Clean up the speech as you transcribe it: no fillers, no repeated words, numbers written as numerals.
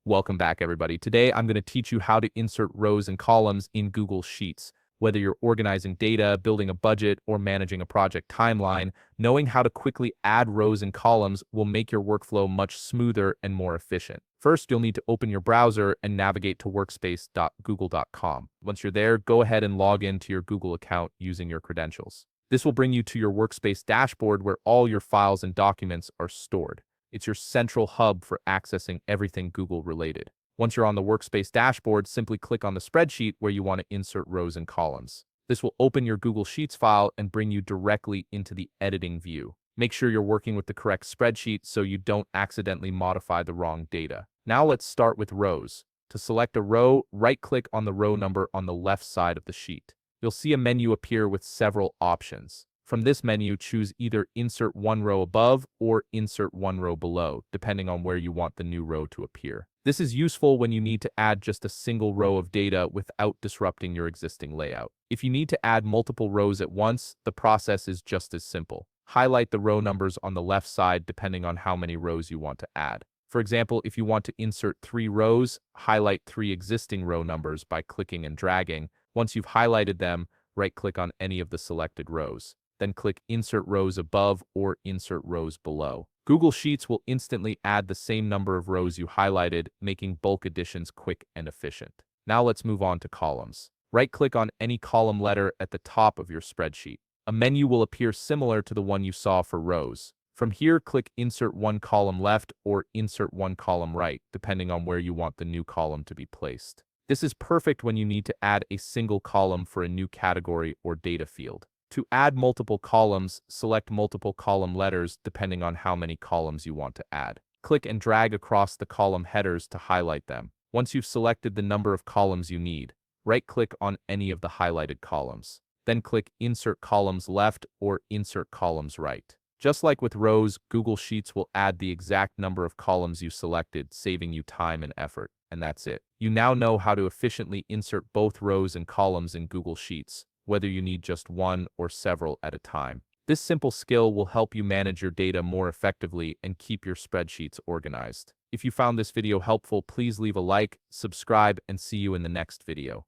Welcome back, everybody. Today, I'm going to teach you how to insert rows and columns in Google Sheets. Whether you're organizing data, building a budget, or managing a project timeline, knowing how to quickly add rows and columns will make your workflow much smoother and more efficient. First, you'll need to open your browser and navigate to workspace.google.com. Once you're there, go ahead and log into your Google account using your credentials. This will bring you to your Workspace dashboard where all your files and documents are stored. It's your central hub for accessing everything Google related. Once you're on the Workspace dashboard, simply click on the spreadsheet where you want to insert rows and columns. This will open your Google Sheets file and bring you directly into the editing view. Make sure you're working with the correct spreadsheet so you don't accidentally modify the wrong data. Now let's start with rows. To select a row, right-click on the row number on the left side of the sheet. You'll see a menu appear with several options. From this menu, choose either Insert one row above or Insert one row below, depending on where you want the new row to appear. This is useful when you need to add just a single row of data without disrupting your existing layout. If you need to add multiple rows at once, the process is just as simple. Highlight the row numbers on the left side depending on how many rows you want to add. For example, if you want to insert 3 rows, highlight 3 existing row numbers by clicking and dragging. Once you've highlighted them, right-click on any of the selected rows. Then click Insert Rows Above or Insert Rows Below. Google Sheets will instantly add the same number of rows you highlighted, making bulk additions quick and efficient. Now let's move on to columns. Right-click on any column letter at the top of your spreadsheet. A menu will appear similar to the one you saw for rows. From here, click Insert one column left or Insert one column right, depending on where you want the new column to be placed. This is perfect when you need to add a single column for a new category or data field. To add multiple columns, select multiple column letters depending on how many columns you want to add. Click and drag across the column headers to highlight them. Once you've selected the number of columns you need, right-click on any of the highlighted columns. Then click Insert Columns Left or Insert Columns Right. Just like with rows, Google Sheets will add the exact number of columns you selected, saving you time and effort. And that's it. You now know how to efficiently insert both rows and columns in Google Sheets, whether you need just one or several at a time. This simple skill will help you manage your data more effectively and keep your spreadsheets organized. If you found this video helpful, please leave a like, subscribe, and see you in the next video.